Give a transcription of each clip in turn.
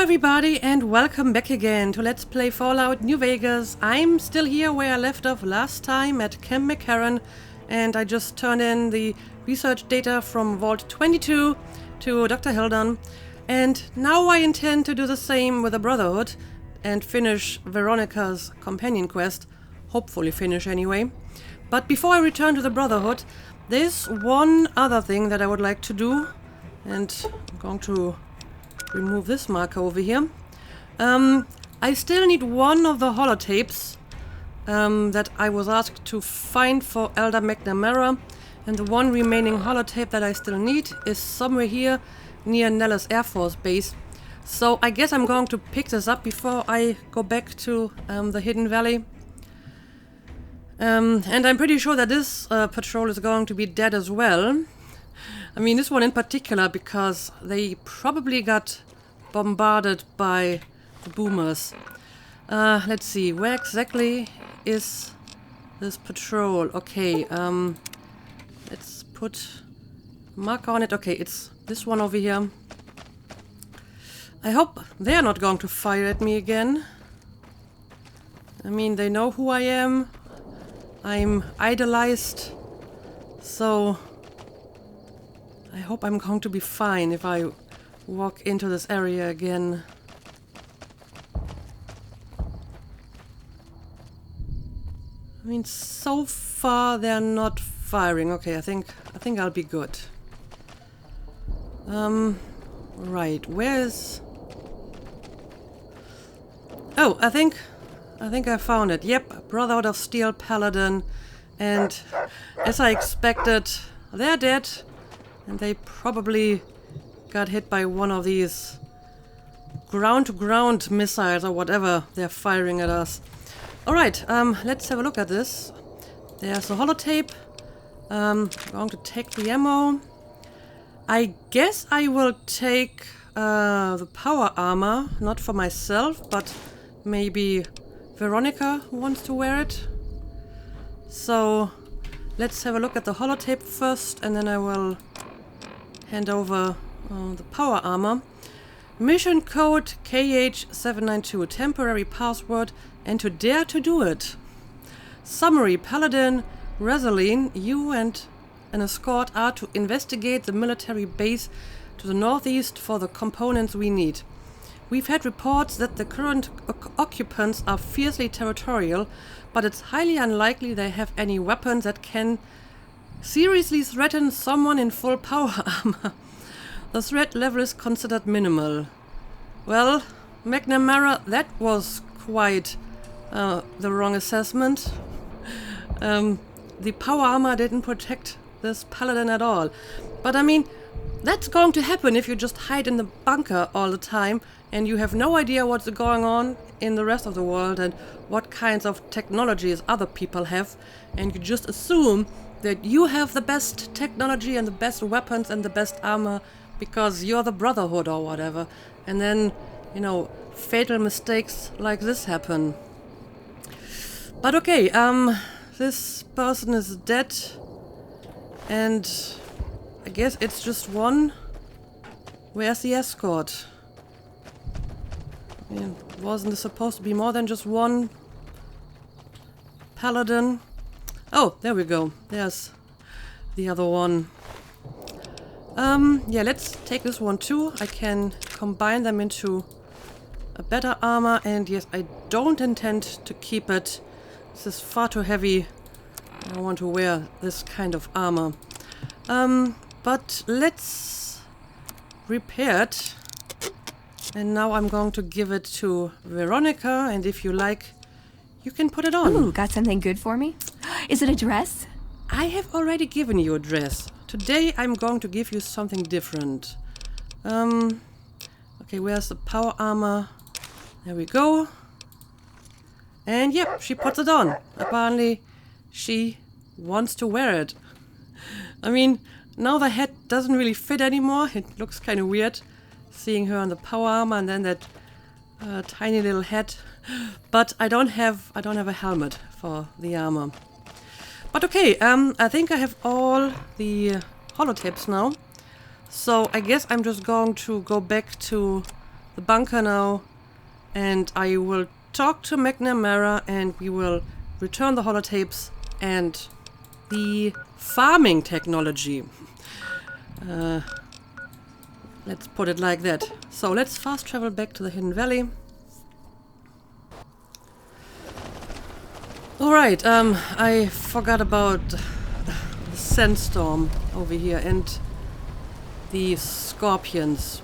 everybody and welcome back again to Let's Play Fallout New Vegas. I'm still here where I left off last time at Camp McCarran, and I just turned in the research data from Vault 22 to Dr. Hildon, and now I intend to do the same with the Brotherhood and finish Veronica's companion quest, hopefully finish anyway. But before I return to the Brotherhood, there's one other thing that I would like to do, and I'm going to remove this marker over here. I still need one of the holotapes that I was asked to find for Elder McNamara, and the one remaining holotape that I still need is somewhere here near Nellis Air Force Base. So I guess I'm going to pick this up before I go back to the Hidden Valley. And I'm pretty sure that this patrol is going to be dead as well. I mean, this one in particular, because they probably got bombarded by the boomers. Let's see, where exactly is this patrol? Okay, let's put a marker on it. Okay, it's this one over here. I hope they're not going to fire at me again. I mean, they know who I am. I'm idolized, so I hope I'm going to be fine if I walk into this area again. I mean, so far they're not firing. Okay, I think I'll be good. Right, where is... Oh, I think I found it. Yep, Brotherhood of Steel Paladin, and as I expected, they're dead. And they probably got hit by one of these ground-to-ground missiles or whatever they're firing at us. Alright, let's have a look at this. There's a holotape. I'm going to take the ammo. I guess I will take the power armor, not for myself, but maybe Veronica wants to wear it. So let's have a look at the holotape first, and then I will hand over the power armor. Mission code KH792, temporary password, and to dare to do it. Summary: Paladin Rezaline, you and an escort are to investigate the military base to the northeast for the components we need. We've had reports that the current occupants are fiercely territorial, but it's highly unlikely they have any weapons that can seriously threaten someone in full power armor. The threat level is considered minimal. Well, McNamara, that was quite the wrong assessment. The power armor didn't protect this paladin at all. But I mean, that's going to happen if you just hide in the bunker all the time and you have no idea what's going on in the rest of the world and what kinds of technologies other people have, and you just assume that you have the best technology and the best weapons and the best armor because you're the Brotherhood or whatever. And then, you know, fatal mistakes like this happen. But okay, this person is dead, and I guess it's just one. Where's the escort? I mean, wasn't it supposed to be more than just one paladin? Oh, there we go. There's the other one. Yeah, let's take this one too. I can combine them into a better armor, and yes, I don't intend to keep it. This is far too heavy. I don't want to wear this kind of armor. But let's repair it. And now I'm going to give it to Veronica, and if you like, you can put it on. Ooh, got something good for me? Is it a dress? I have already given you a dress. Today I'm going to give you something different. Okay, where's the power armor? There we go. And yep, she puts it on. Apparently she wants to wear it. I mean, now the hat doesn't really fit anymore. It looks kind of weird seeing her on the power armor and then that tiny little hat. But I don't have a helmet for the armor. But okay, I think I have all the holotapes now. So I guess I'm just going to go back to the bunker now, and I will talk to McNamara, and we will return the holotapes and the farming technology. Let's put it like that. So let's fast travel back to the Hidden Valley. Alright, I forgot about the sandstorm over here and the scorpions.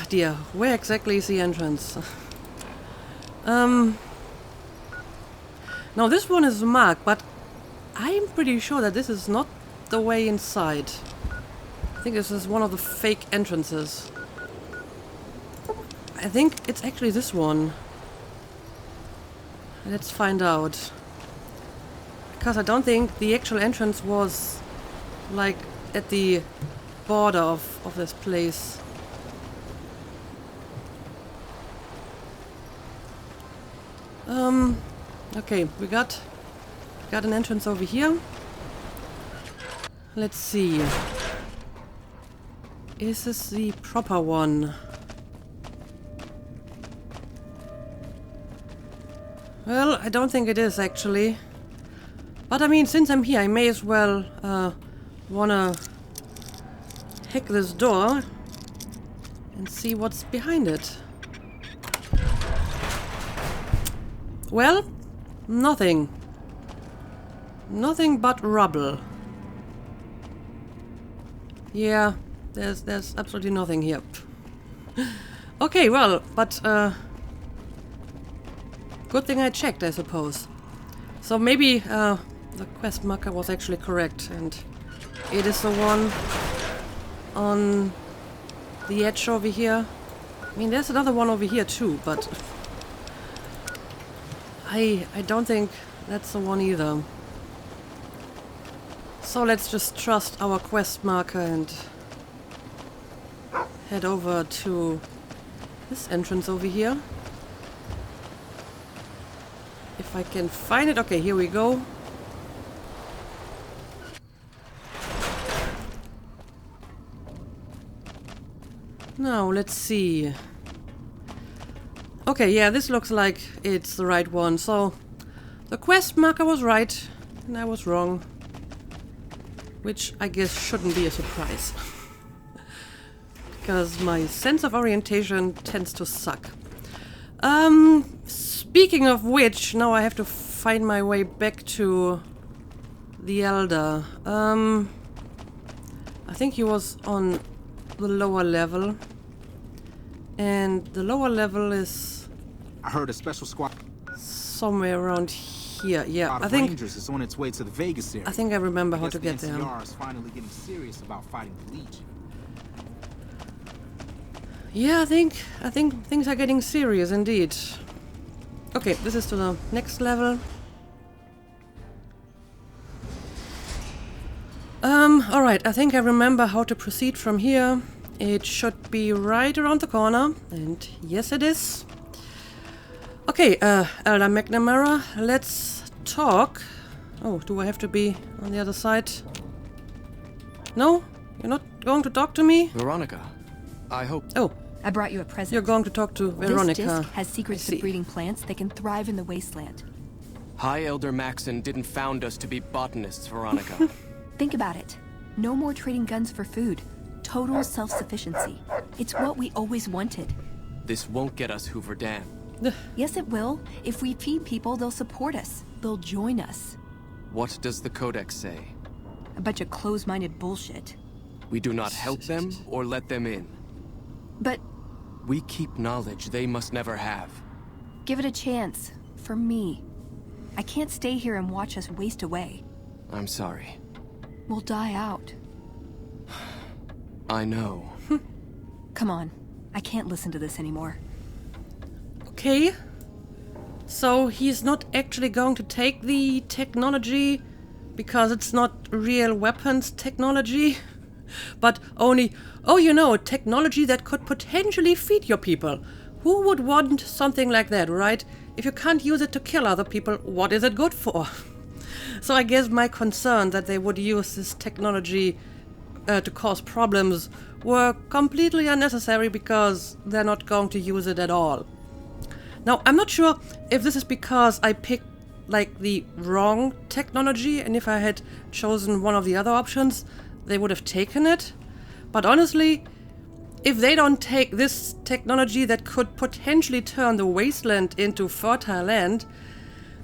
Dear, where exactly is the entrance? Now this one is marked, but I'm pretty sure that this is not the way inside. I think this is one of the fake entrances. I think it's actually this one. Let's find out. Because I don't think the actual entrance was like at the border of this place. Okay, we got an entrance over here. Let's see. Is this the proper one? Well, I don't think it is actually. But I mean, since I'm here, I may as well wanna hack this door and see what's behind it. Well, nothing. Nothing but rubble. Yeah, there's absolutely nothing here. Okay, well, but good thing I checked, I suppose. So maybe the quest marker was actually correct, and it is the one on the edge over here. I mean, there's another one over here too, but I don't think that's the one either. So let's just trust our quest marker and head over to this entrance over here. If I can find it. Okay, here we go. Now, let's see. Okay, yeah, this looks like it's the right one. So, the quest marker was right, and I was wrong. Which I guess shouldn't be a surprise. Because my sense of orientation tends to suck. Speaking of which, now I have to find my way back to the Elder. I think he was on the lower level. And the lower level is... I heard a special squad somewhere around here. Yeah, I think Rangers is on its way to the Vegas area. I think I remember how to get the there. NCR is finally getting serious about fighting the Legion. Yeah, I think things are getting serious indeed. Okay, this is to the next level. Alright, I think I remember how to proceed from here. It should be right around the corner, and yes it is. Okay, Elder McNamara, let's talk. Oh, do I have to be on the other side? No? You're not going to talk to me? Veronica, I hope... Oh, I brought you a present. you're going to talk to Veronica. This disc has secrets I see. to breeding plants that can thrive in the wasteland. High Elder Maxon didn't found us to be botanists, Veronica. Think about it. No more trading guns for food. Total self-sufficiency. It's what we always wanted. This won't get us Hoover Dam. Yes, it will. If we feed people, they'll support us. They'll join us. What does the Codex say? A bunch of closed-minded bullshit. We do not help them or let them in. But We keep knowledge they must never have. give it a chance. For me. I can't stay here and watch us waste away. I'm sorry. We'll die out. I know. Come on. I can't listen to this anymore. Okay. So he's not actually going to take the technology because it's not real weapons technology, but only, oh, you know, technology that could potentially feed your people. Who would want something like that, right? If you can't use it to kill other people, what is it good for? So I guess my concern that they would use this technology to cause problems were completely unnecessary because they're not going to use it at all. Now, I'm not sure if this is because I picked like the wrong technology, and if I had chosen one of the other options, they would have taken it. But honestly, if they don't take this technology that could potentially turn the wasteland into fertile land,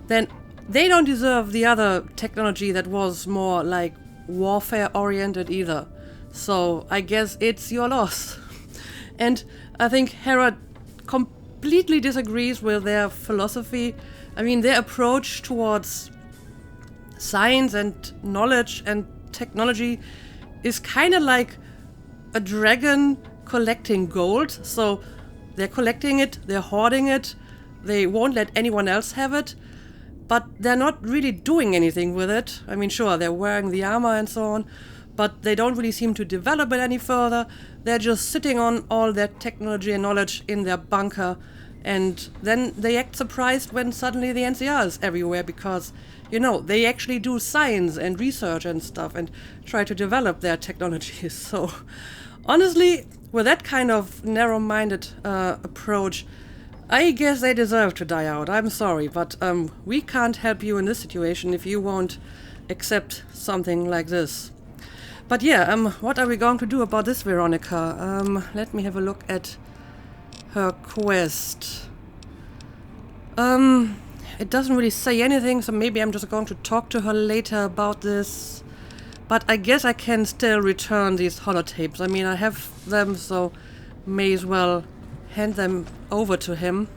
then they don't deserve the other technology that was more like warfare oriented either. So I guess it's your loss. And I think Hera completely disagrees with their philosophy. I mean, their approach towards science and knowledge and technology is kind of like a dragon collecting gold. So they're collecting it, they're hoarding it, they won't let anyone else have it, but they're not really doing anything with it. I mean, sure, they're wearing the armor and so on, but they don't really seem to develop it any further. They're just sitting on all their technology and knowledge in their bunker, and then they act surprised when suddenly the NCR is everywhere because, you know, they actually do science and research and stuff and try to develop their technologies. So, honestly, with that kind of narrow-minded approach, I guess they deserve to die out. I'm sorry, but we can't help you in this situation if you won't accept something like this. But yeah, what are we going to do about this, Veronica? Let me have a look at her quest. It doesn't really say anything, so maybe I'm just going to talk to her later about this. But I guess I can still return these holotapes. I mean, I have them, so may as well hand them over to him.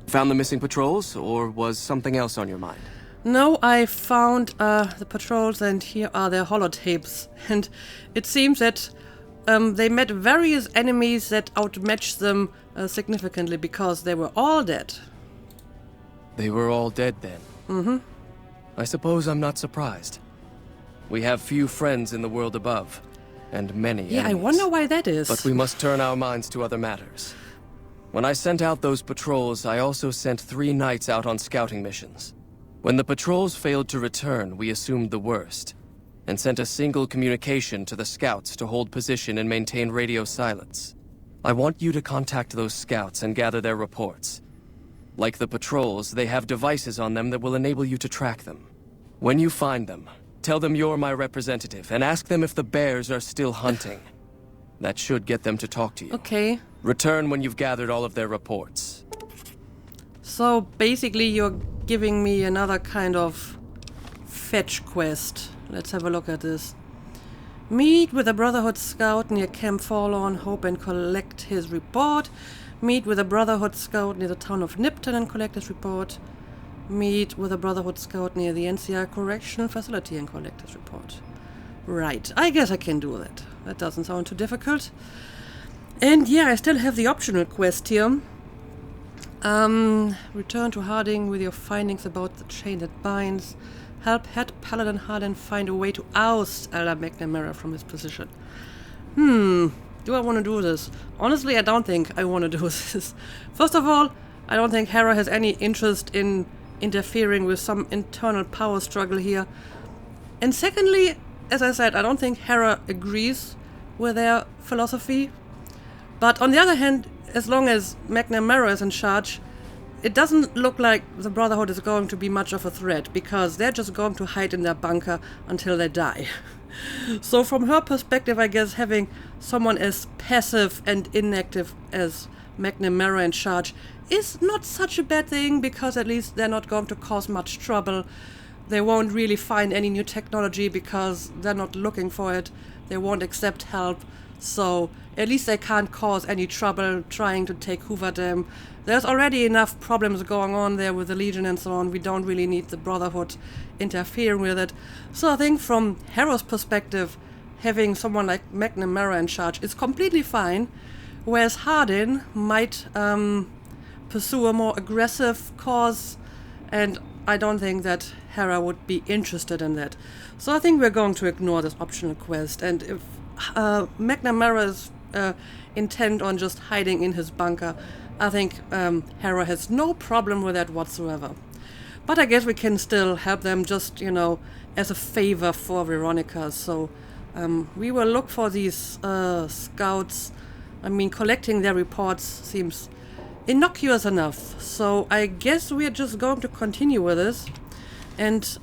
Found the missing patrols, or was something else on your mind? No, I found the patrols, and here are their holotapes. And it seems that they met various enemies that outmatched them significantly because they were all dead. They were all dead then? Mm-hmm. I suppose I'm not surprised. We have few friends in the world above, and many Yeah, enemies. I wonder why that is. But we must turn our minds to other matters. When I sent out those patrols, I also sent 3 knights out on scouting missions. When the patrols failed to return, we assumed the worst, and sent a single communication to the scouts to hold position and maintain radio silence. I want you to contact those scouts and gather their reports. Like the patrols, they have devices on them that will enable you to track them. When you find them, tell them you're my representative, and ask them if the bears are still hunting. That should get them to talk to you. Okay. Return when you've gathered all of their reports. So basically you're giving me another kind of fetch quest. Let's have a look at this. Meet with a Brotherhood scout near Camp Forlorn Hope and collect his report. Meet with a Brotherhood scout near the town of Nipton and collect his report. Meet with a Brotherhood scout near the NCR Correctional Facility and collect his report. Right, I guess I can do that. That doesn't sound too difficult. And yeah, I still have the optional quest here. Return to Harding with your findings about the chain that binds. Help Head Paladin Hardin find a way to oust Elder McNamara from his position. Do I want to do this? Honestly, I don't think I want to do this. First of all, I don't think Hera has any interest in interfering with some internal power struggle here. And secondly, as I said, I don't think Hera agrees with their philosophy. But on the other hand, as long as McNamara is in charge, it doesn't look like the Brotherhood is going to be much of a threat, because they're just going to hide in their bunker until they die. So from her perspective, I guess having someone as passive and inactive as McNamara in charge is not such a bad thing, because at least they're not going to cause much trouble. They won't really find any new technology because they're not looking for it. They won't accept help. So at least they can't cause any trouble trying to take Hoover Dam. There's already enough problems going on there with the Legion and so on. We don't really need the Brotherhood interfering with it. So I think from Hera's perspective, having someone like McNamara in charge is completely fine, whereas Hardin might pursue a more aggressive cause, and I don't think that Hera would be interested in that. So I think we're going to ignore this optional quest, and if McNamara's intent on just hiding in his bunker, I think Hera has no problem with that whatsoever. But I guess we can still help them just, as a favor for Veronica. So We will look for these scouts. I mean, collecting their reports seems innocuous enough. So I guess we are just going to continue with this. And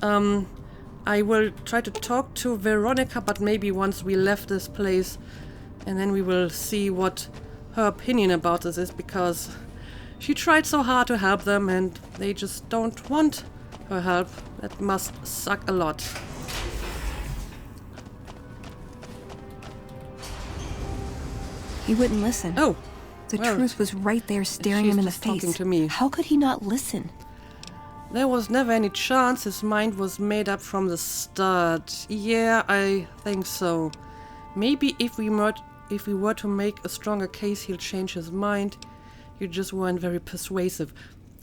I will try to talk to Veronica, but maybe once we left this place. And then we will see what her opinion about this is, because she tried so hard to help them and they just don't want her help. That must suck a lot. He wouldn't listen. Oh. The well, truth was right there staring she's him in the just talking face. to me. How could he not listen? There was never any chance. His mind was made up from the start. Yeah, I think so. Maybe if we were to make a stronger case, he'll change his mind. You just weren't very persuasive.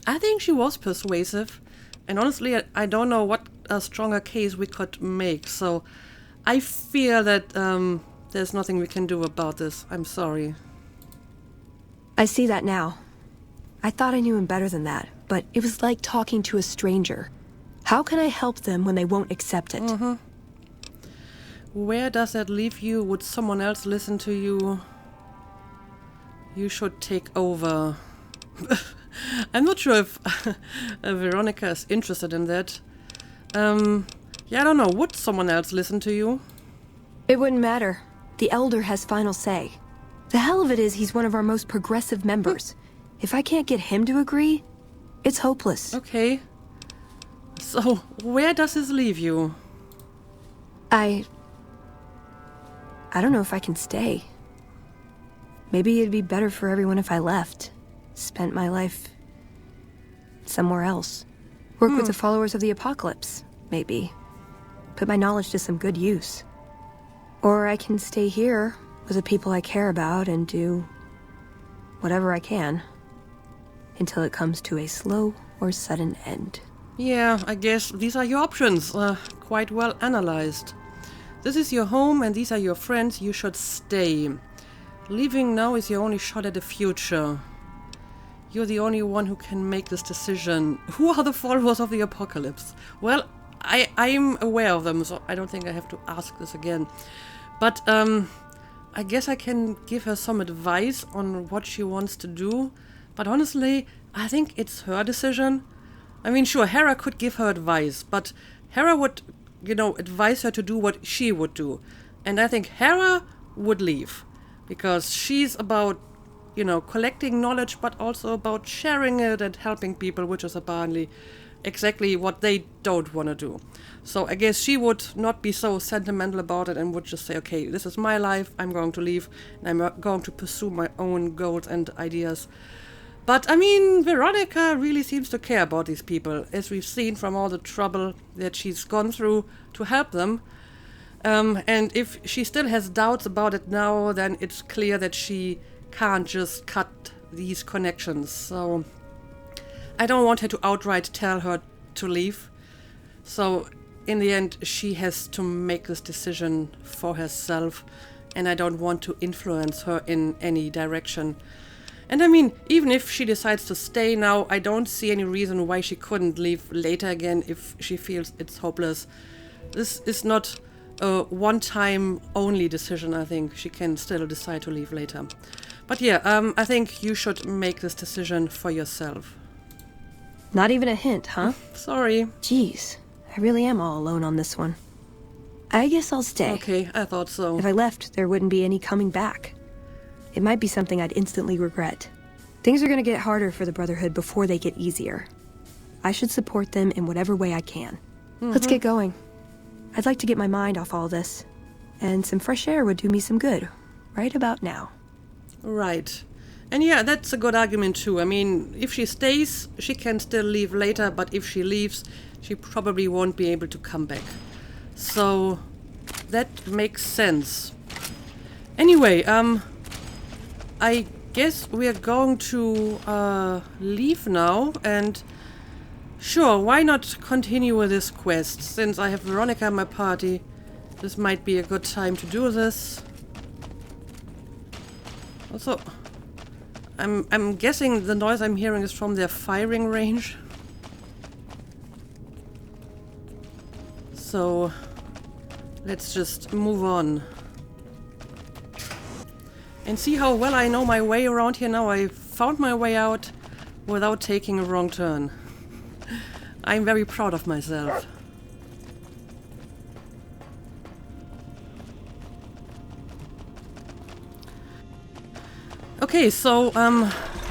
I think she was persuasive. And honestly, I don't know what a stronger case we could make. So I fear that there's nothing we can do about this. I'm sorry. I see that now. I thought I knew him better than that, but it was like talking to a stranger. How can I help them when they won't accept it? Mm-hmm. Where does that leave you? Would someone else listen to you? You should take over. I'm not sure if Veronica is interested in that. Yeah, I don't know. Would someone else listen to you? It wouldn't matter. The Elder has final say. The hell of it is he's one of our most progressive members. If I can't get him to agree, it's hopeless. Okay. So, where does this leave you? I don't know if I can stay. Maybe it'd be better for everyone if I left. Spent my life somewhere else. Work with the followers of the apocalypse, maybe. Put my knowledge to some good use. Or I can stay here with the people I care about and do whatever I can until it comes to a slow or sudden end. Yeah, I guess these are your options. Quite well analyzed. This is your home and these are your friends. You should stay. Leaving now is your only shot at the future. You're the only one who can make this decision. Who are the followers of the apocalypse? Well, I'm aware of them, so I don't think I have to ask this again. But I guess I can give her some advice on what she wants to do. But honestly, I think it's her decision. I mean, sure, Hera could give her advice, but Hera would, advise her to do what she would do. And I think Hera would leave. Because she's about, collecting knowledge, but also about sharing it and helping people, which is apparently exactly what they don't want to do. So I guess she would not be so sentimental about it and would just say, okay, this is my life, I'm going to leave, and I'm going to pursue my own goals and ideas. But, I mean, Veronica really seems to care about these people, as we've seen from all the trouble that she's gone through to help them. And if she still has doubts about it now, then it's clear that she can't just cut these connections. So I don't want her to outright tell her to leave. So in the end, she has to make this decision for herself. And I don't want to influence her in any direction. And I mean, even if she decides to stay now, I don't see any reason why she couldn't leave later again if she feels it's hopeless. This is not a one-time only decision. I think she can still decide to leave later. But yeah, I think you should make this decision for yourself. Not even a hint, huh? Sorry. Jeez, I really am all alone on this one. I guess I'll stay. Okay, I thought so. If I left, there wouldn't be any coming back. It might be something I'd instantly regret. Things are gonna get harder for the Brotherhood before they get easier. I should support them in whatever way I can. Let's get going. I'd like to get my mind off all this. And some fresh air would do me some good, right about now. Right. And yeah, that's a good argument too. I mean, if she stays, she can still leave later, but if she leaves, she probably won't be able to come back. So, that makes sense. Anyway, I guess we are going to leave now, and sure, why not continue with this quest? Since I have Veronica in my party, this might be a good time to do this. Also, I'm guessing the noise I'm hearing is from their firing range. So, let's just move on. And see how well I know my way around here now. I found my way out without taking a wrong turn. I'm very proud of myself. Okay, so,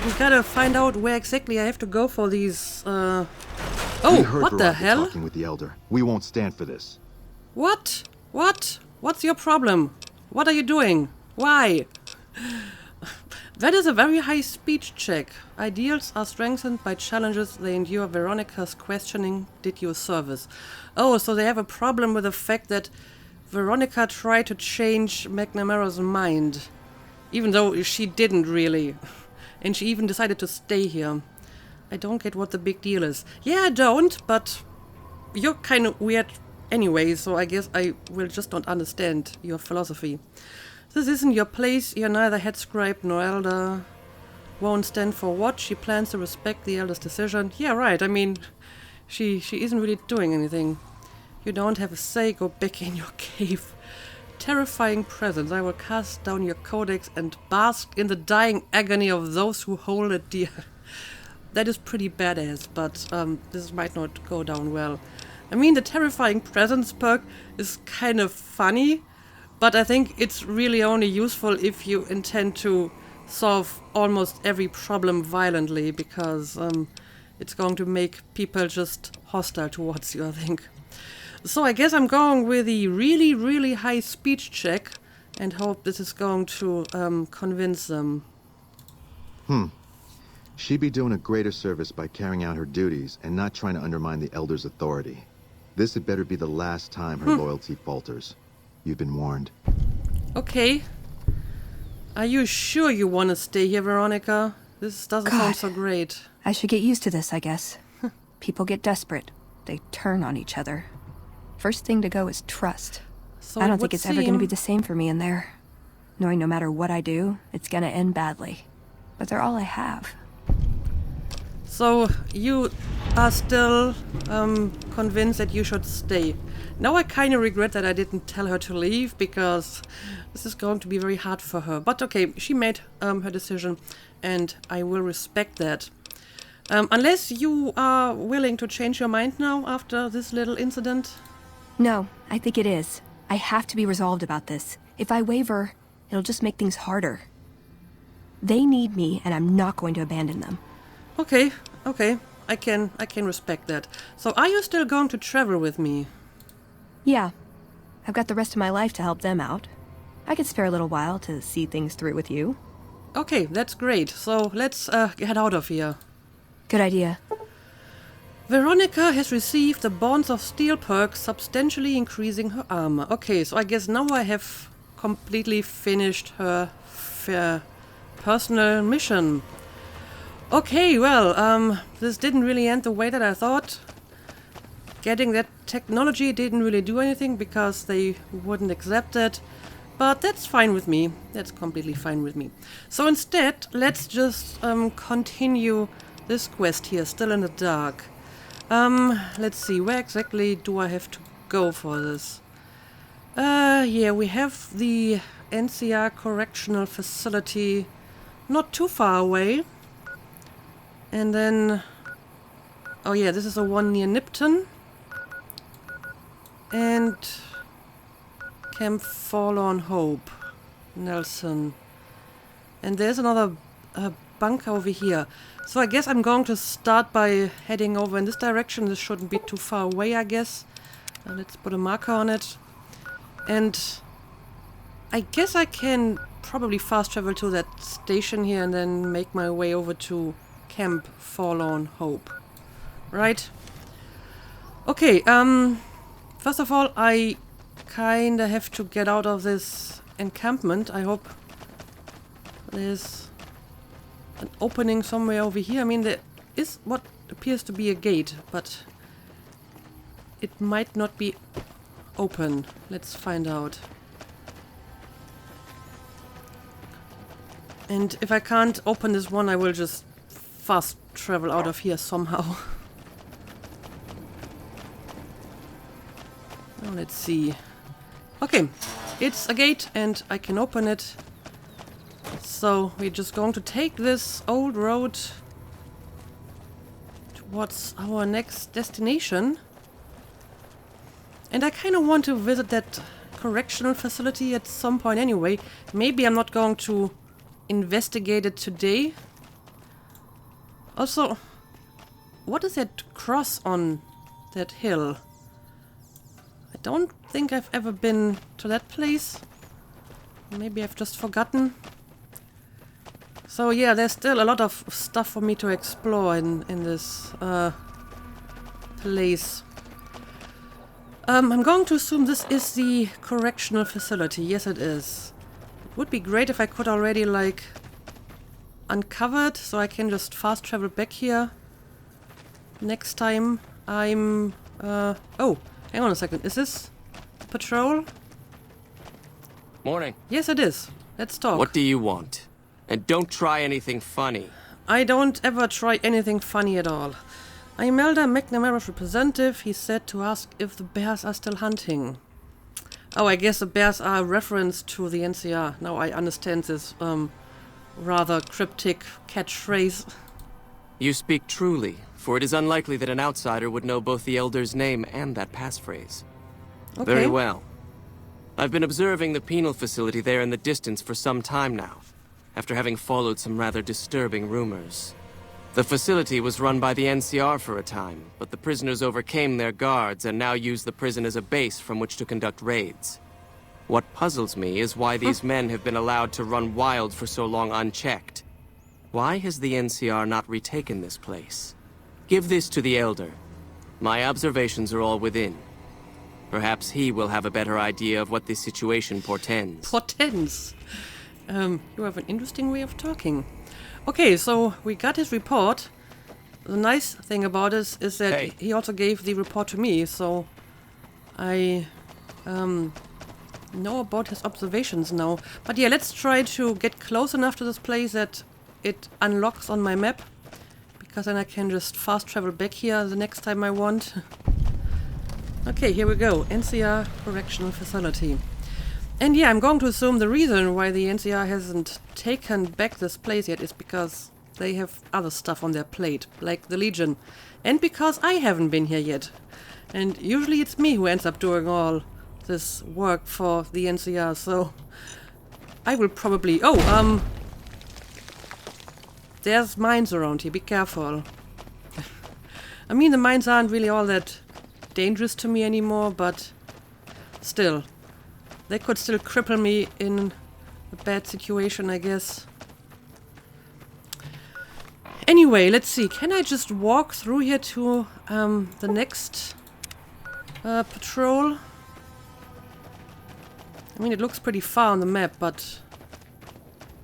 we gotta find out where exactly I have to go for these, Oh, what the hell? Talking with the Elder. We won't stand for this. What? What? What's your problem? What are you doing? Why? That is a very high speech check. Ideals are strengthened by challenges they endure. Veronica's questioning did you a service. Oh, so they have a problem with the fact that Veronica tried to change McNamara's mind. Even though she didn't really. And she even decided to stay here. I don't get what the big deal is. Yeah, I don't, but you're kind of weird anyway, so I guess I will just not understand your philosophy. This isn't your place. You're neither head scribe nor elder. Won't stand for what? She plans to respect the elder's decision. Yeah, right. I mean, she isn't really doing anything. You don't have a say. Go back in your cave. Terrifying presence. I will cast down your codex and bask in the dying agony of those who hold it dear. That is pretty badass, but this might not go down well. I mean, the terrifying presence perk is kind of funny, but I think it's really only useful if you intend to solve almost every problem violently, because it's going to make people just hostile towards you, I think. So I guess I'm going with the really, really high speech check and hope this is going to convince them. She'd be doing a greater service by carrying out her duties and not trying to undermine the Elder's authority. This had better be the last time her loyalty falters. You've been warned. Okay. Are you sure you want to stay here, Veronica? This doesn't sound so great. I should get used to this, I guess. People get desperate. They turn on each other. First thing to go is trust. So I don't think it's ever going to be the same for me in there. Knowing no matter what I do, it's going to end badly. But they're all I have. So you are still convinced that you should stay. Now I kind of regret that I didn't tell her to leave, because this is going to be very hard for her. But okay, she made her decision, and I will respect that. Unless you are willing to change your mind now after this little incident. No, I think it is. I have to be resolved about this. If I waver, it'll just make things harder. They need me, and I'm not going to abandon them. Okay, I can respect that. So are you still going to travel with me? Yeah. I've got the rest of my life to help them out. I could spare a little while to see things through with you. Okay, that's great. So let's get out of here. Good idea. Veronica has received the Bonds of Steel perk, substantially increasing her armor. Okay, so I guess now I have completely finished her personal mission. Okay, well, this didn't really end the way that I thought. Getting that technology didn't really do anything because they wouldn't accept it. But that's fine with me. That's completely fine with me. So instead, let's just continue this quest here, still in the dark. Let's see, where exactly do I have to go for this? Yeah, we have the NCR Correctional Facility not too far away. And then... oh yeah, this is the one near Nipton. And... Camp Forlorn Hope. Nelson. And there's another bunker over here. So I guess I'm going to start by heading over in this direction. This shouldn't be too far away, I guess. Let's put a marker on it. And I guess I can probably fast travel to that station here and then make my way over to Camp Forlorn Hope. Right? Okay, first of all, I kinda have to get out of this encampment. I hope there's an opening somewhere over here. I mean, there is what appears to be a gate, but it might not be open. Let's find out. And if I can't open this one, I will just fast travel out of here somehow. Now let's see. Okay, it's a gate and I can open it. So we're just going to take this old road towards our next destination. And I kind of want to visit that correctional facility at some point anyway. Maybe I'm not going to investigate it today. Also, what is that cross on that hill? I don't think I've ever been to that place. Maybe I've just forgotten. So yeah, there's still a lot of stuff for me to explore in this place. I'm going to assume this is the correctional facility. Yes, it is. It would be great if I could already, like, uncover it, so I can just fast travel back here next time I'm... oh, hang on a second. Is this patrol? Morning. Yes, it is. Let's talk. What do you want? And don't try anything funny. I don't ever try anything funny at all. I'm Elder McNamara's representative. He said to ask if the bears are still hunting. Oh, I guess the bears are a reference to the NCR. Now I understand this rather cryptic catchphrase. You speak truly, for it is unlikely that an outsider would know both the Elder's name and that passphrase. Okay. Very well. I've been observing the penal facility there in the distance for some time now, after having followed some rather disturbing rumors. The facility was run by the NCR for a time, but the prisoners overcame their guards and now use the prison as a base from which to conduct raids. What puzzles me is why these men have been allowed to run wild for so long unchecked. Why has the NCR not retaken this place? Give this to the Elder. My observations are all within. Perhaps he will have a better idea of what this situation portends. Portends. You have an interesting way of talking. Okay, so we got his report. The nice thing about this is that Hey. he also gave the report to me, so I know about his observations now. But yeah, let's try to get close enough to this place that it unlocks on my map, because then I can just fast travel back here the next time I want. Okay, here we go. NCR Correctional Facility. And yeah, I'm going to assume the reason why the NCR hasn't taken back this place yet is because they have other stuff on their plate, like the Legion. And because I haven't been here yet. And usually it's me who ends up doing all this work for the NCR, so I will probably... Oh, there's mines around here, be careful. I mean, the mines aren't really all that dangerous to me anymore, but still. They could still cripple me in a bad situation, I guess. Anyway, let's see. Can I just walk through here to the next patrol? I mean, it looks pretty far on the map, but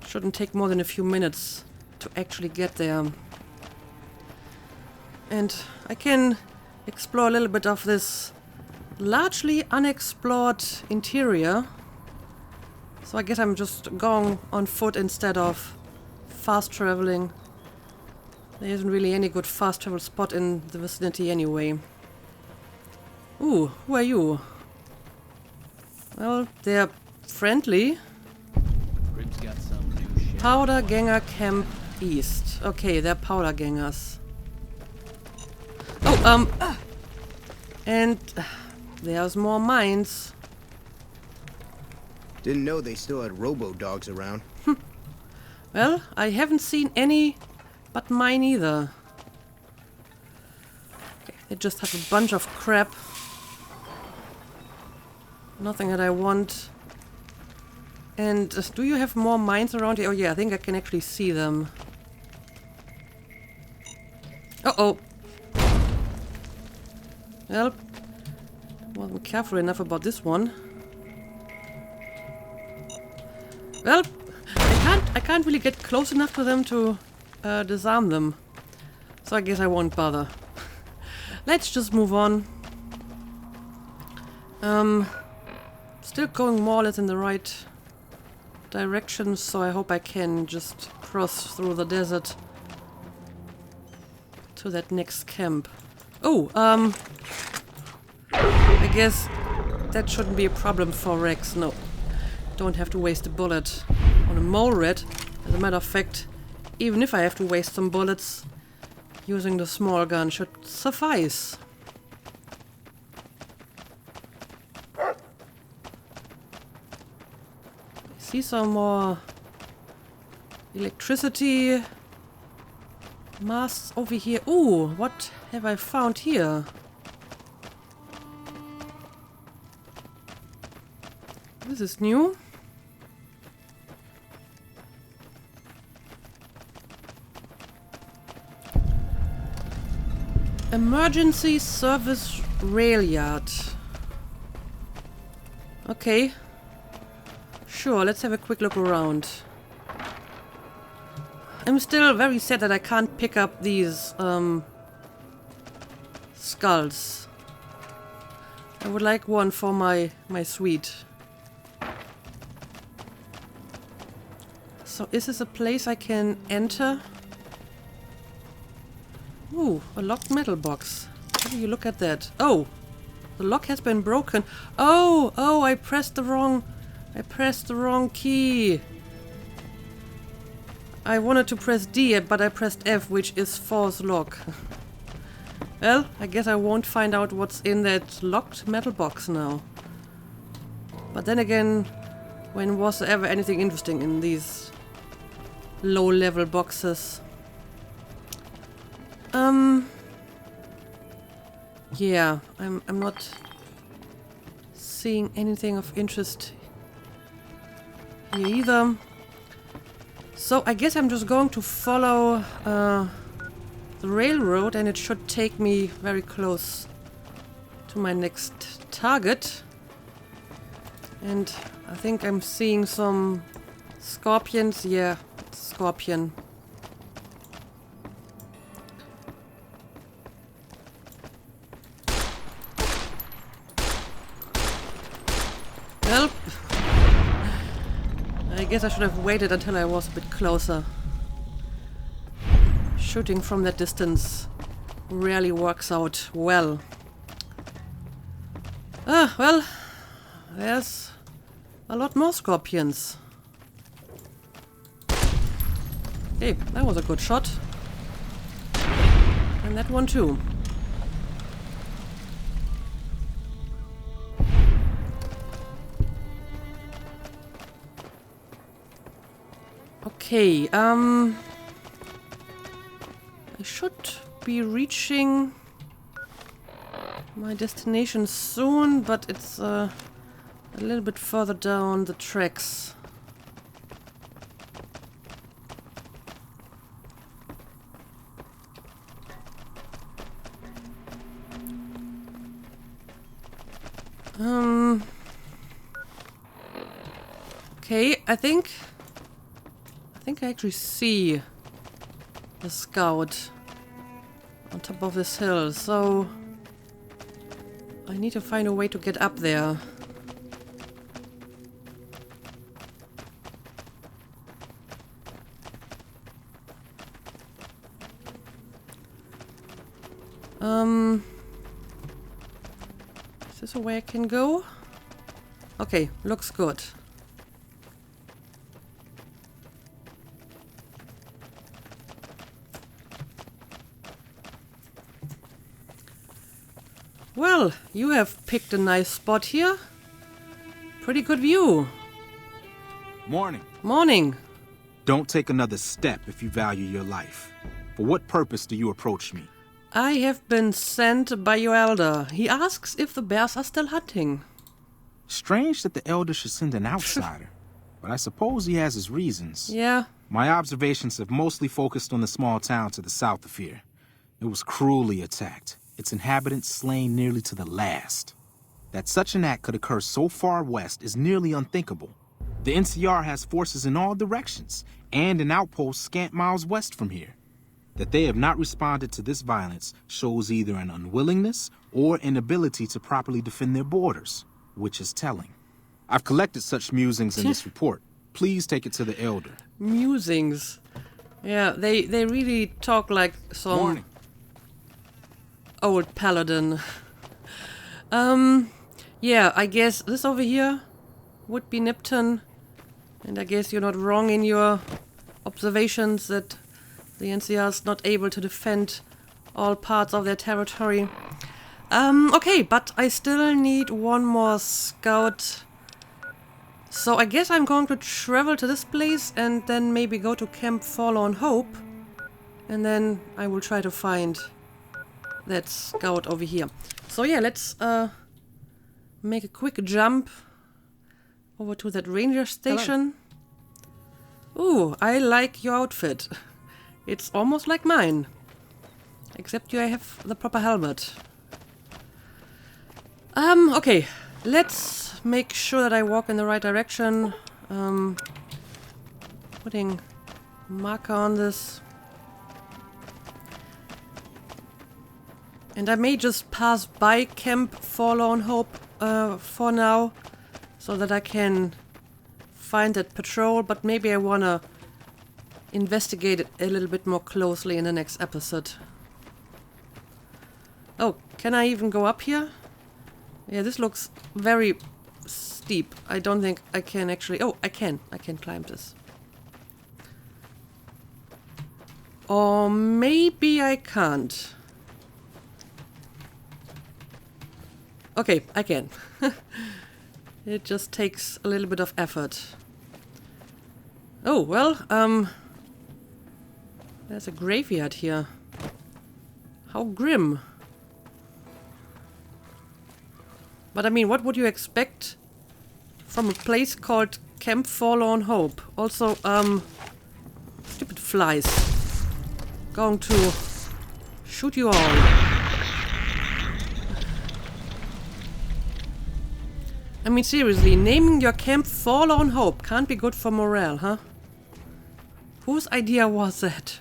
shouldn't take more than a few minutes to actually get there. And I can explore a little bit of this largely unexplored interior. So I guess I'm just going on foot instead of fast traveling. There isn't really any good fast travel spot in the vicinity anyway. Ooh, who are you? Well, they're friendly. Grim's got some new shit. Powder Ganger Camp East. Okay, they're powder gangers. Oh, and there's more mines. Didn't know they still had robo-dogs around. Well, I haven't seen any but mine either. Okay, they just have a bunch of crap. Nothing that I want. And do you have more mines around here? Oh yeah, I think I can actually see them. Uh-oh. Well, wasn't careful enough about this one. Well, I can't really get close enough to them to disarm them. So I guess I won't bother. Let's just move on. Still going more or less in the right direction, so I hope I can just cross through the desert to that next camp. Oh, I guess that shouldn't be a problem for Rex. No. Don't have to waste a bullet on a mole rat. As a matter of fact, even if I have to waste some bullets, using the small gun should suffice. See some more electricity masts over here. Ooh, what have I found here? This is new. Emergency service rail yard. Okay. Sure, let's have a quick look around. I'm still very sad that I can't pick up these skulls. I would like one for my suite. So is this a place I can enter? Ooh, a locked metal box. How do you look at that? Oh, the lock has been broken. Oh, I pressed the wrong key. I wanted to press D, but I pressed F, which is force lock. Well, I guess I won't find out what's in that locked metal box now. But then again, when was there ever anything interesting in these low-level boxes? Yeah, I'm not seeing anything of interest here either. So I guess I'm just going to follow the railroad, and it should take me very close to my next target. And I think I'm seeing some scorpions. Yeah, scorpion. Well, I guess I should have waited until I was a bit closer. Shooting from that distance rarely works out well. Well, there's a lot more scorpions. Hey, that was a good shot. And that one too. Okay, I should be reaching my destination soon, but it's a little bit further down the tracks. Okay, I think I actually see the scout on top of this hill, so I need to find a way to get up there. Is this a way I can go? Okay, looks good. Well, you have picked a nice spot here. Pretty good view. Morning. Morning. Don't take another step if you value your life. For what purpose do you approach me? I have been sent by your elder. He asks if the bears are still hunting. Strange that the elder should send an outsider, but I suppose he has his reasons. Yeah. My observations have mostly focused on the small town to the south of here. It was cruelly attacked, its inhabitants slain nearly to the last. That such an act could occur so far west is nearly unthinkable. The NCR has forces in all directions, and an outpost scant miles west from here. That they have not responded to this violence shows either an unwillingness or inability to properly defend their borders, which is telling. I've collected such musings in this report. Please take it to the elder. Musings. Yeah, they really talk like some Morning. old paladin. Yeah, I guess this over here would be Nipton. And I guess you're not wrong in your observations that the NCR is not able to defend all parts of their territory. Okay, but I still need one more scout. So I guess I'm going to travel to this place and then maybe go to Camp Forlorn Hope. And then I will try to find that scout over here. So yeah, let's make a quick jump over to that ranger station. Hello. Ooh, I like your outfit. It's almost like mine. Except you have the proper helmet. Okay. Let's make sure that I walk in the right direction. Putting marker on this. And I may just pass by Camp Forlorn Hope for now, so that I can find that patrol, but maybe I wanna investigate it a little bit more closely in the next episode. Oh, can I even go up here? Yeah, this looks very steep. I don't think I can actually... Oh, I can. I can climb this. Or maybe I can't. Okay, I can. It just takes a little bit of effort. Oh, well, there's a graveyard here. How grim. But I mean, what would you expect from a place called Camp Forlorn Hope? Also, stupid flies. Going to shoot you all. I mean, seriously, naming your camp Forlorn Hope can't be good for morale, huh? Whose idea was that?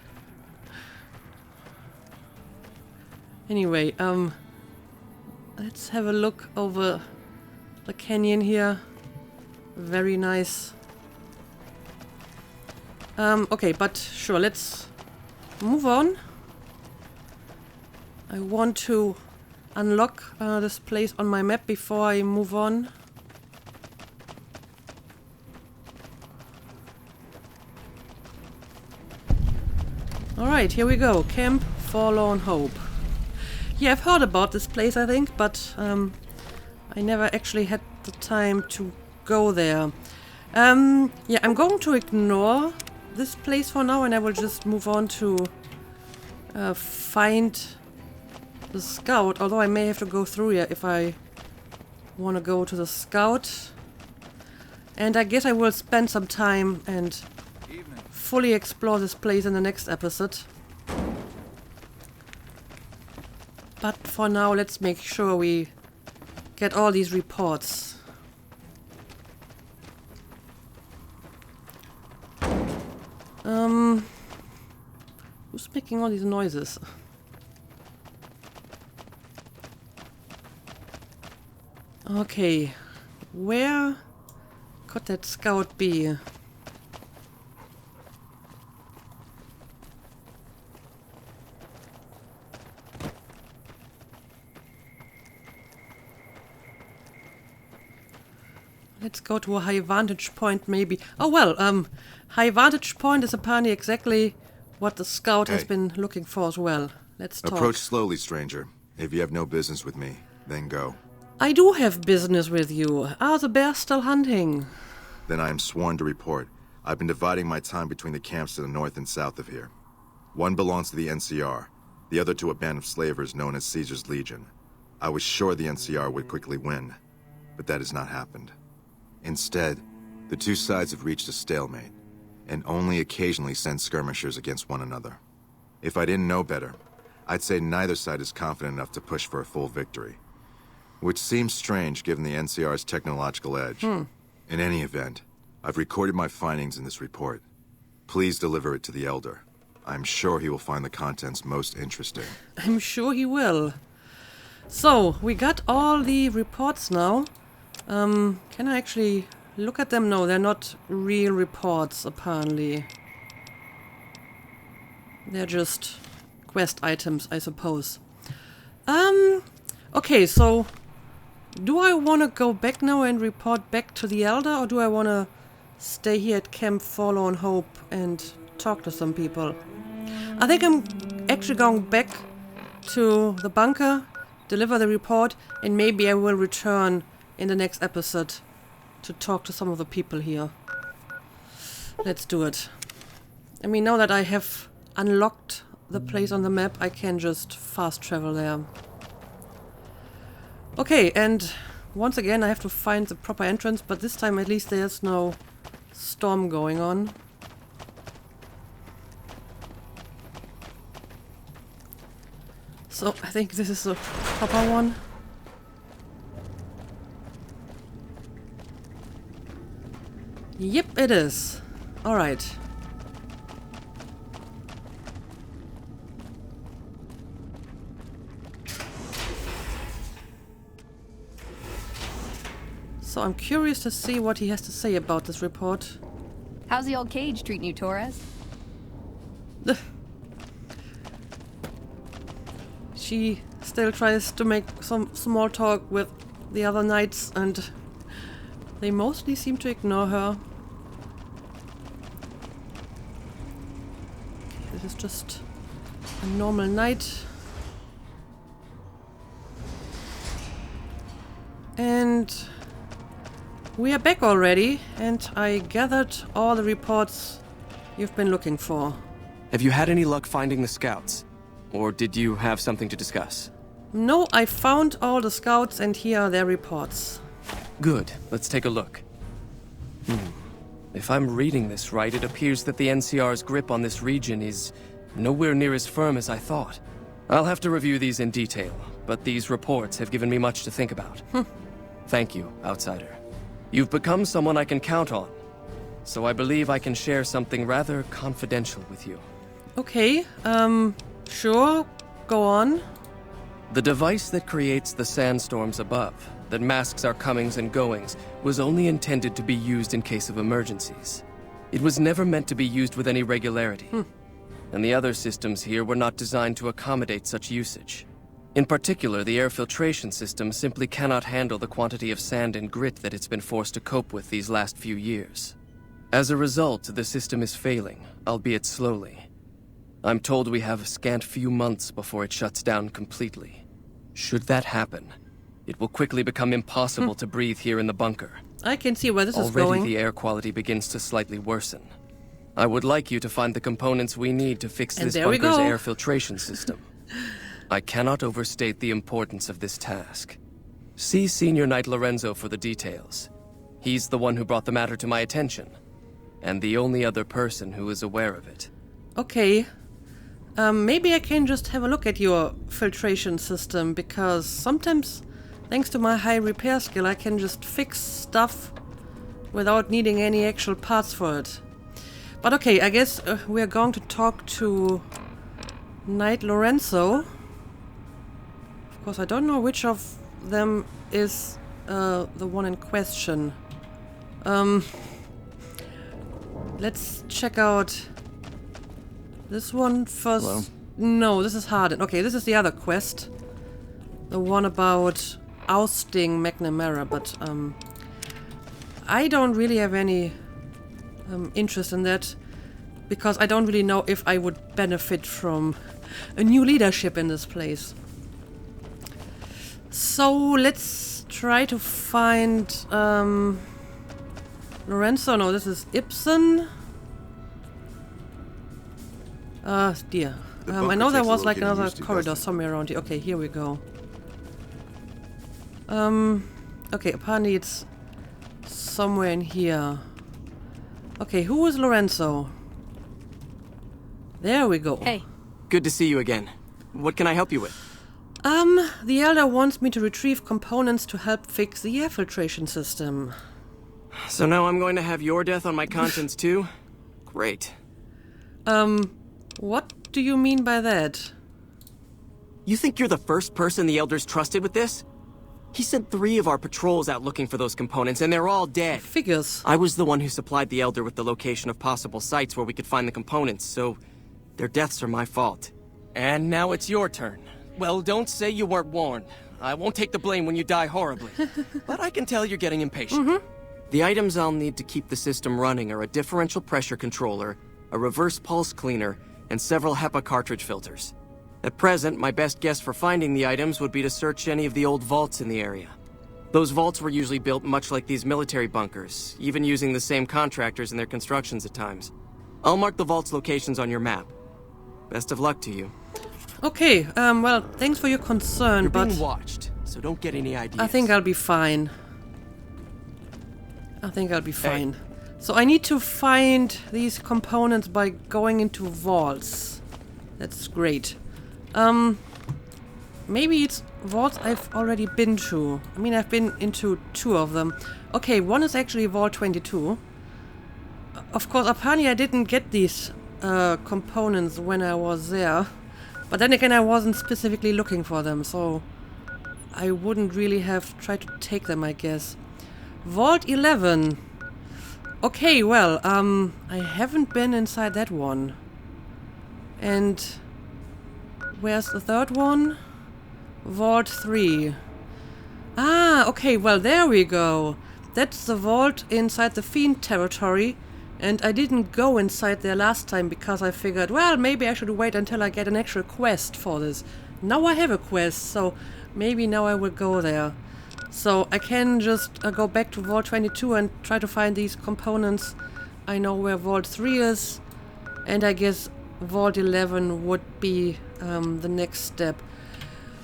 Anyway, let's have a look over the canyon here. Very nice. Okay, but sure, let's move on. I want to unlock this place on my map before I move on. Alright, here we go. Camp Forlorn Hope. Yeah, I've heard about this place, I think, but I never actually had the time to go there. Yeah, I'm going to ignore this place for now, and I will just move on to find the scout, although I may have to go through here if I want to go to the scout. And I guess I will spend some time and fully explore this place in the next episode. But for now, let's make sure we get all these reports. Who's making all these noises? Okay, where could that scout be? Let's go to a high vantage point, maybe. Oh well, high vantage point is apparently exactly what the scout has been looking for as well. Let's talk. Approach slowly, stranger. If you have no business with me, then go. I do have business with you. Are the bears still hunting? Then I am sworn to report. I've been dividing my time between the camps to the north and south of here. One belongs to the NCR, the other to a band of slavers known as Caesar's Legion. I was sure the NCR would quickly win, but that has not happened. Instead, the two sides have reached a stalemate, and only occasionally send skirmishers against one another. If I didn't know better, I'd say neither side is confident enough to push for a full victory. Which seems strange given the NCR's technological edge. In any event, I've recorded my findings in this report. Please deliver it to the Elder. I'm sure he will find the contents most interesting. I'm sure he will. So, we got all the reports now. Can I actually look at them? No, they're not real reports, apparently. They're just quest items, I suppose. Okay, so Do I want to go back now and report back to the Elder, or do I want to stay here at Camp Forlorn Hope and talk to some people? I think I'm actually going back to the bunker, deliver the report, and maybe I will return in the next episode to talk to some of the people here. Let's do it. I mean, now that I have unlocked the place on the map, I can just fast travel there. Okay, and once again I have to find the proper entrance, but this time at least there's no storm going on. So I think this is the proper one. Yep, it is. Alright. So I'm curious to see what he has to say about this report. How's the old cage treating you, Torres? She still tries to make some small talk with the other knights, and they mostly seem to ignore her. Okay, this is just a normal night. And we are back already, and I gathered all the reports you've been looking for. Have you had any luck finding the scouts? Or did you have something to discuss? No, I found all the scouts, and here are their reports. Good. Let's take a look. If I'm reading this right, it appears that the NCR's grip on this region is nowhere near as firm as I thought. I'll have to review these in detail, but these reports have given me much to think about. Thank you, Outsider. You've become someone I can count on, so I believe I can share something rather confidential with you. Okay, sure, go on. The device that creates the sandstorms above, that masks our comings and goings, was only intended to be used in case of emergencies. It was never meant to be used with any regularity. And the other systems here were not designed to accommodate such usage. In particular, the air filtration system simply cannot handle the quantity of sand and grit that it's been forced to cope with these last few years. As a result, the system is failing, albeit slowly. I'm told we have a scant few months before it shuts down completely. Should that happen, it will quickly become impossible to breathe here in the bunker. I can see where this is going. Already the air quality begins to slightly worsen. I would like you to find the components we need to fix this bunker's air filtration system. I cannot overstate the importance of this task. See Senior Knight Lorenzo for the details. He's the one who brought the matter to my attention, and the only other person who is aware of it. Okay. Maybe I can just have a look at your filtration system, because sometimes, thanks to my high repair skill, I can just fix stuff without needing any actual parts for it. But okay, I guess we're going to talk to Knight Lorenzo. Of course, I don't know which of them is the one in question. Let's check out this one first. Hello? No, this is Harden. Okay, this is the other quest. The one about ousting McNamara, but I don't really have any interest in that, because I don't really know if I would benefit from a new leadership in this place. So let's try to find Lorenzo. No, this is Ibsen. Dear. I know there was like another corridor somewhere around here. Okay, here we go. Okay, apparently it's somewhere in here. Okay, who is Lorenzo? There we go. Hey. Good to see you again. What can I help you with? The Elder wants me to retrieve components to help fix the air filtration system. So now I'm going to have your death on my conscience too? Great. What do you mean by that? You think you're the first person the Elders trusted with this? He sent 3 of our patrols out looking for those components, and they're all dead. Figures. I was the one who supplied the Elder with the location of possible sites where we could find the components, so their deaths are my fault. And now it's your turn. Well, don't say you weren't warned. I won't take the blame when you die horribly. But I can tell you're getting impatient. The items I'll need to keep the system running are a differential pressure controller, a reverse pulse cleaner, and several HEPA cartridge filters. At present, my best guess for finding the items would be to search any of the old vaults in the area. Those vaults were usually built much like these military bunkers, even using the same contractors in their constructions at times. I'll mark the vault's locations on your map. Best of luck to you. Okay, well, thanks for your concern, You're but being watched, so don't get any ideas. I think I'll be fine. So I need to find these components by going into vaults. That's great. Maybe it's vaults I've already been to. I mean, I've been into 2 of them. Okay, one is actually Vault 22. Of course, apparently I didn't get these components when I was there. But then again, I wasn't specifically looking for them, so I wouldn't really have tried to take them, I guess. Vault 11. Okay, well, I haven't been inside that one. And where's the third one? Vault 3. Ah, okay, well, there we go. That's the vault inside the Fiend territory. And I didn't go inside there last time because I figured, well, maybe I should wait until I get an actual quest for this. Now I have a quest, so maybe now I will go there. So I can just go back to Vault 22 and try to find these components. I know where Vault 3 is, and I guess Vault 11 would be the next step.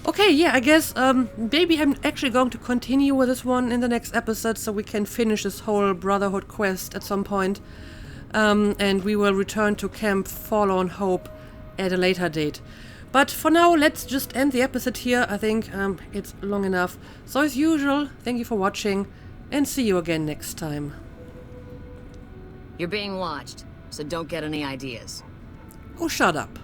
Okay, yeah, I guess maybe I'm actually going to continue with this one in the next episode so we can finish this whole Brotherhood quest at some point. And we will return to Camp Forlorn Hope at a later date. But for now, let's just end the episode here. I think it's long enough. So as usual, thank you for watching, and see you again next time. You're being watched, so don't get any ideas. Oh, shut up.